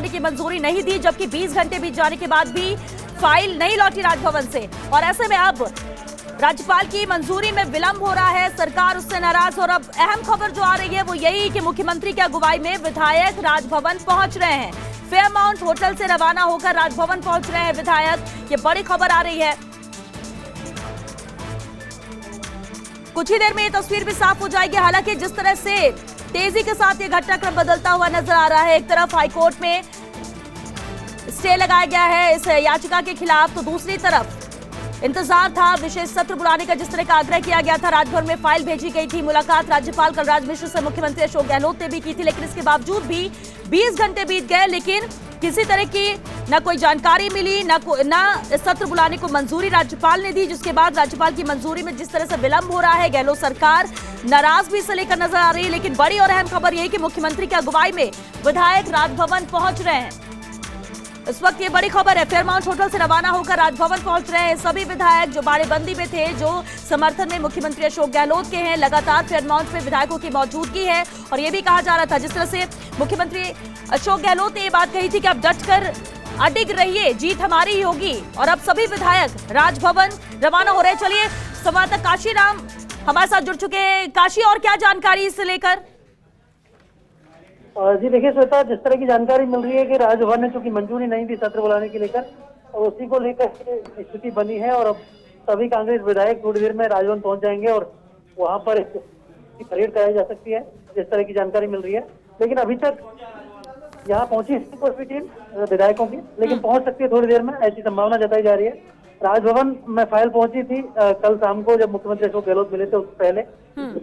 बुलाने की मंजूरी नहीं दी, जबकि 20 घंटे बीत जाने के बाद भी फाइल नहीं लौटी राजभवन से। और ऐसे में अब राज्यपाल की मंजूरी में विलंब हो रहा है, सरकार उससे नाराज। और अब अहम खबर जो आ रही है वो यही कि मुख्यमंत्री की अगुवाई में विधायक राजभवन पहुंच रहे हैं। फेयरमाउंट होटल से रवाना होकर राजभवन पहुंच रहे हैं विधायक। ये बड़ी खबर आ रही है। कुछ ही देर में ये तस्वीर भी साफ हो जाएगी। हालांकि जिस तरह से तेजी के साथ ये घटनाक्रम बदलता हुआ नजर आ रहा है, एक तरफ हाईकोर्ट में स्टे लगाया गया है इस याचिका के खिलाफ, तो दूसरी तरफ इंतजार था विशेष सत्र बुलाने का, जिस तरह का आग्रह किया गया था। राजभवन में फाइल भेजी गई थी। मुलाकात राज्यपाल कलराज मिश्र से मुख्यमंत्री अशोक गहलोत ने भी की थी, लेकिन इसके बावजूद भी 20 घंटे बीत गए, लेकिन किसी तरह की न कोई जानकारी मिली, न सत्र बुलाने को मंजूरी राज्यपाल ने दी, जिसके बाद राज्यपाल की मंजूरी में जिस तरह से विलंब हो रहा है, गहलोत सरकार नाराज भी इसे लेकर नजर आ रही है। लेकिन बड़ी और अहम खबर यही कि मुख्यमंत्री की अगुवाई में विधायक राजभवन पहुंच रहे हैं। इस वक्त ये बड़ी खबर है, फेयरमाउंट होटल से रवाना होकर राजभवन पहुंच रहे हैं सभी विधायक जो बाड़ेबंदी में थे, जो समर्थन में मुख्यमंत्री अशोक गहलोत के हैं। लगातार फेयरमाउंट में विधायकों की मौजूदगी है और ये भी कहा जा रहा था, जिस तरह से मुख्यमंत्री अशोक गहलोत ने ये बात कही थी कि अब डटकर अडिग रहिए, जीत हमारी ही होगी। और अब सभी विधायक राजभवन रवाना हो रहे हैं। चलिए संवाददाता काशीराम हमारे साथ जुड़ चुके हैं। काशी, और क्या जानकारी इससे लेकर? जी देखिए श्वेता, जिस तरह की जानकारी मिल रही है कि राजभवन ने चूंकि मंजूरी नहीं दी सत्र बुलाने के लेकर, और उसी को लेकर स्थिति बनी है और अब सभी कांग्रेस विधायक थोड़ी देर में राजभवन पहुंच जाएंगे और वहां पर परेड कराई जा सकती है, जिस तरह की जानकारी मिल रही है। लेकिन अभी तक यहाँ पहुंची कोई भी टीम विधायकों की, लेकिन पहुंच सकती है थोड़ी देर में, ऐसी संभावना जताई जा रही है। राजभवन में फाइल पहुंची थी कल शाम को, जब मुख्यमंत्री अशोक गहलोत मिले थे उससे पहले,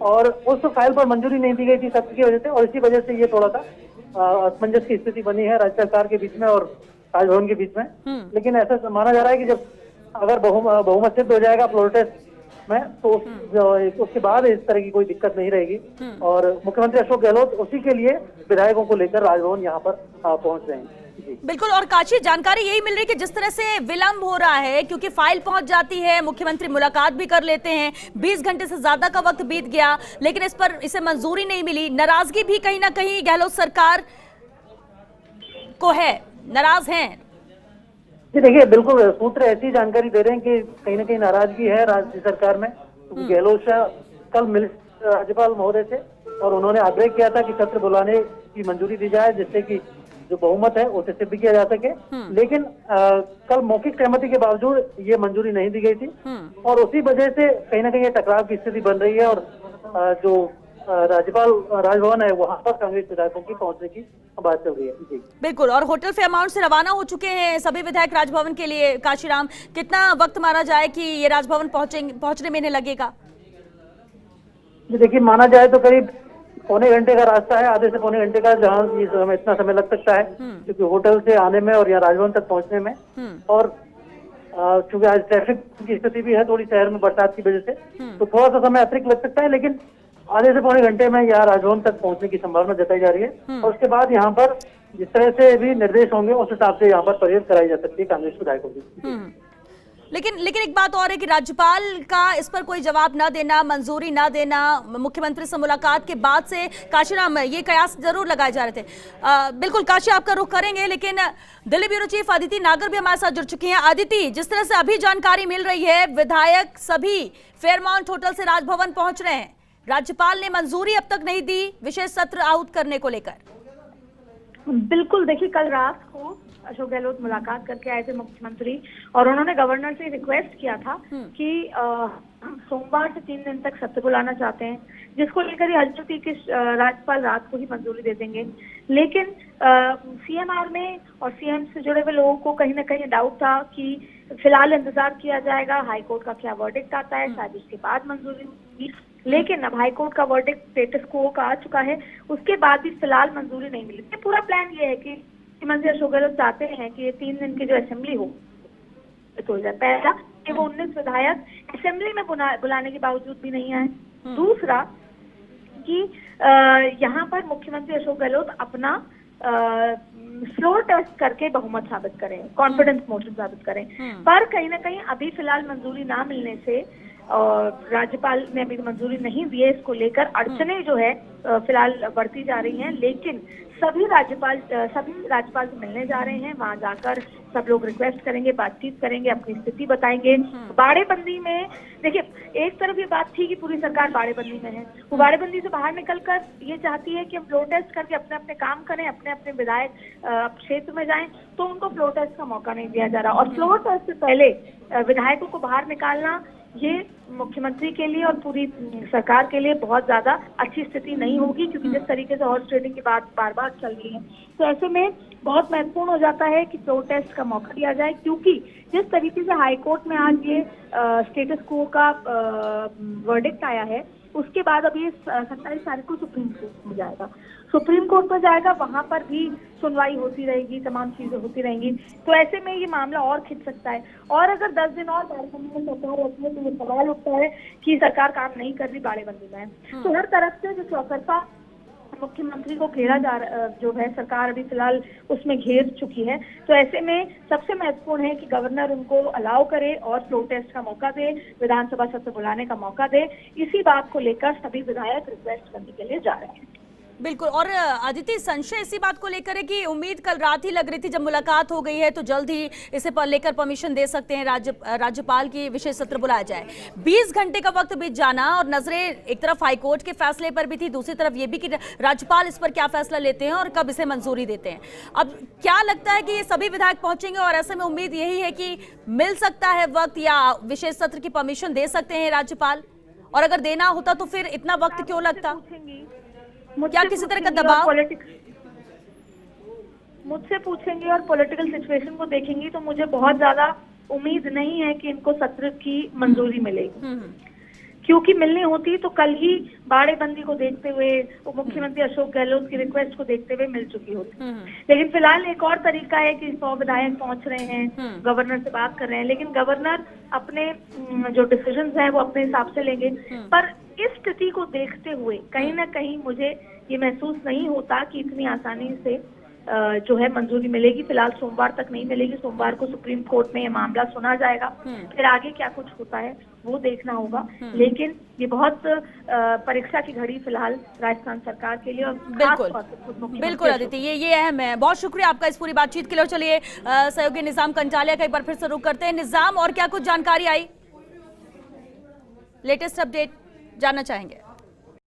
और उस फाइल पर मंजूरी नहीं दी गई थी सत्र की वजह से, और इसी वजह से ये थोड़ा सा असमंजस की स्थिति बनी है राज्य सरकार के बीच में और राजभवन के बीच में। लेकिन ऐसा माना जा रहा है कि जब अगर बहुमत सिद्ध हो जाएगा फ्लोर टेस्ट में, तो उसके बाद इस तरह की कोई दिक्कत नहीं रहेगी। और मुख्यमंत्री अशोक गहलोत उसी के लिए विधायकों को लेकर राजभवन यहाँ पर पहुंच रहे हैं। बिल्कुल। और काशी, जानकारी यही मिल रही है कि जिस तरह से विलंब हो रहा है, क्योंकि फाइल पहुंच जाती है, मुख्यमंत्री मुलाकात भी कर लेते हैं, 20 घंटे से ज्यादा का वक्त बीत गया, लेकिन इसे मंजूरी नहीं मिली। नाराजगी भी कहीं ना कहीं गहलोत सरकार को है, नाराज हैं। जी देखिए, बिल्कुल सूत्र ऐसी जानकारी दे रहे हैं कि कहीं ना कहीं नाराजगी है राज्य सरकार में। गहलोत कल मिले राज्यपाल महोदय से और उन्होंने आग्रह किया था कि सत्र बुलाने की मंजूरी दी जाए, जिससे कि जो बहुमत है उसे सिद्ध किया जा सके। लेकिन कल मौखिक सहमति के बावजूद ये मंजूरी नहीं दी गई थी और उसी वजह से कहीं ना कहीं ये टकराव की स्थिति बन रही है और जो राज्यपाल राजभवन है वहां पर कांग्रेस विधायकों की पहुंचने की बात चल रही है। जी बिल्कुल। और होटल फेयरमाउंट से रवाना हो चुके हैं सभी विधायक राजभवन के लिए। काशीराम, कितना वक्त माना जाए कि ये राजभवन पहुंचने में इन्हें लगेगा? जी देखिए, माना जाए तो करीब पौने घंटे का रास्ता है, आधे से पौने घंटे का, जहाँ इतना समय लग सकता है, क्योंकि होटल से आने में और यहाँ राजभवन तक पहुंचने में। और चूंकि आज ट्रैफिक की स्थिति भी है थोड़ी शहर में बरसात की वजह से, तो थोड़ा सा समय अतिरिक्त लग सकता है, लेकिन आधे से पौने घंटे में यहाँ राजभवन तक पहुंचने की संभावना जताई जा रही है। और उसके बाद यहाँ पर जिस तरह से भी निर्देश होंगे उस हिसाब से यहाँ पर परेड कराई जा सकती है कांग्रेस विधायकों की। लेकिन एक बात और है कि राज्यपाल का इस पर कोई जवाब न देना, मंजूरी न देना, मुख्यमंत्री से मुलाकात के बाद से काशीराम ये कयास जरूर लगाए जा रहे थे। बिल्कुल काशी, आपका रुख करेंगे, लेकिन दिल्ली ब्यूरो चीफ अदिति नागर भी हमारे साथ जुड़ चुकी हैं। अदिति, जिस तरह से अभी जानकारी मिल रही है, विधायक सभी फेयरमाउंट होटल से राजभवन पहुंच रहे हैं, राज्यपाल ने मंजूरी अब तक नहीं दी विशेष सत्र आहूत करने को लेकर। बिल्कुल, देखिए कल रात को अशोक गहलोत मुलाकात करके आए थे मुख्यमंत्री, और उन्होंने गवर्नर से रिक्वेस्ट किया था कि सोमवार से 3 दिन तक सत्र बुलाना चाहते हैं, जिसको लेकर हल्चल थी कि राज्यपाल रात को ही मंजूरी दे देंगे। लेकिन सीएमआर में और सीएम से जुड़े हुए लोगों को कहीं ना कहीं डाउट था कि फिलहाल इंतजार किया जाएगा, हाईकोर्ट का क्या वर्डिक्ट आता है, शायद उसके बाद मंजूरी होगी। लेकिन अब हाईकोर्ट का वर्डिक्ट स्टेटस को का आ चुका है, उसके बाद भी फिलहाल मंजूरी नहीं मिली। पूरा प्लान ये है कि मुख्यमंत्री अशोक गहलोत चाहते हैं कि ये 3 दिन की जो असेंबली हो तो जाए। पहला कि वो 19 विधायक असेंबली में बुलाने के बावजूद भी नहीं आए। दूसरा कि यहाँ पर मुख्यमंत्री अशोक गहलोत अपना फ्लोर टेस्ट करके बहुमत साबित करें, कॉन्फिडेंस मोशन साबित करें। पर कहीं ना कहीं अभी फिलहाल मंजूरी ना मिलने से राज्यपाल ने अभी मंजूरी नहीं दी है, इसको लेकर अड़चने जो है फिलहाल बढ़ती जा रही हैं। लेकिन सभी राज्यपाल से मिलने जा रहे हैं, वहां जाकर सब लोग रिक्वेस्ट करेंगे, बातचीत करेंगे, अपनी स्थिति बताएंगे। बाड़ेबंदी में देखिए, एक तरफ ये बात थी कि पूरी सरकार बाड़ेबंदी में है, वो बाड़ेबंदी से बाहर निकलकर ये चाहती है कि हम फ्लोर टेस्ट करके अपने अपने काम करें, अपने अपने विधायक क्षेत्र में जाएं, तो उनको फ्लोर टेस्ट का मौका नहीं दिया जा रहा। और फ्लोर टेस्ट से पहले विधायकों को बाहर निकालना ये मुख्यमंत्री के लिए और पूरी सरकार के लिए बहुत ज्यादा अच्छी स्थिति नहीं होगी, क्योंकि जिस तरीके से हॉर्स ट्रेडिंग की बात बार बार चल रही है, तो ऐसे में बहुत महत्वपूर्ण हो जाता है कि फ्लोर टेस्ट का मौका दिया जाए। क्योंकि जिस तरीके से हाईकोर्ट में आज ये स्टेटस क्वो का वर्डिक्ट आया है, उसके बाद अब ये 27 तारीख को सुप्रीम कोर्ट में जाएगा। सुप्रीम कोर्ट में जाएगा, वहां पर भी सुनवाई होती रहेगी, तमाम चीजें होती रहेंगी। तो ऐसे में ये मामला और खिंच सकता है। और अगर 10 दिन और बाड़ेबंदी में सरकार रहती है, तो ये सवाल उठता है कि सरकार काम नहीं कर रही, बाड़ेबंदी में है। तो हर तरफ से जो चौतरफा मुख्यमंत्री को घेरा जो है सरकार अभी फिलहाल उसमें घेर चुकी है। तो ऐसे में सबसे महत्वपूर्ण है कि गवर्नर उनको अलाउ करे और फ्लोर टेस्ट का मौका दे, विधानसभा सत्र बुलाने का मौका दे। इसी बात को लेकर सभी विधायक रिक्वेस्ट करने के लिए जा रहे हैं। बिल्कुल। और अदिति, संशय इसी बात को लेकर है कि उम्मीद कल रात ही लग रही थी, जब मुलाकात हो गई है तो जल्द ही इसे लेकर परमिशन दे सकते हैं, राज्यपाल की विशेष सत्र बुलाया जाए। 20 घंटे का वक्त बीत जाना और नजरें एक तरफ हाईकोर्ट के फैसले पर भी थी, दूसरी तरफ ये भी कि राज्यपाल इस पर क्या फैसला लेते हैं और कब इसे मंजूरी देते हैं। अब क्या लगता है कि ये सभी विधायक पहुंचेंगे और ऐसे में उम्मीद यही है कि मिल सकता है वक्त, या विशेष सत्र की परमिशन दे सकते हैं राज्यपाल? और अगर देना होता तो फिर इतना वक्त क्यों लगता? क्या किसी तरह का दबाव मुझसे पूछेंगे और पॉलिटिकल सिचुएशन को देखेंगी, तो मुझे बहुत ज्यादा उम्मीद नहीं है कि इनको सत्र की मंजूरी मिलेगी। क्योंकि मिलनी होती तो कल ही बाड़ेबंदी को देखते हुए, मुख्यमंत्री अशोक गहलोत की रिक्वेस्ट को देखते हुए मिल चुकी होती। लेकिन फिलहाल एक और तरीका है कि 100 विधायक पहुंच रहे हैं, गवर्नर से बात कर रहे हैं, लेकिन गवर्नर अपने जो डिसीजंस हैं वो अपने हिसाब से लेंगे। पर इस स्थिति को देखते हुए कहीं ना कहीं मुझे ये महसूस नहीं होता कि इतनी आसानी से जो है मंजूरी मिलेगी। फिलहाल सोमवार तक नहीं मिलेगी। सोमवार को सुप्रीम कोर्ट में ये मामला सुना जाएगा, फिर आगे क्या कुछ होता है वो देखना होगा। लेकिन ये बहुत परीक्षा की घड़ी फिलहाल राजस्थान सरकार के लिए, और बिल्कुल अदिति, ये अहम है। बहुत शुक्रिया आपका इस पूरी बातचीत के लिए। चलिए सहयोगी निजाम कंटालिया का एक बार फिर से रुख करते हैं। निजाम, और क्या कुछ जानकारी आई, लेटेस्ट अपडेट जानना चाहेंगे?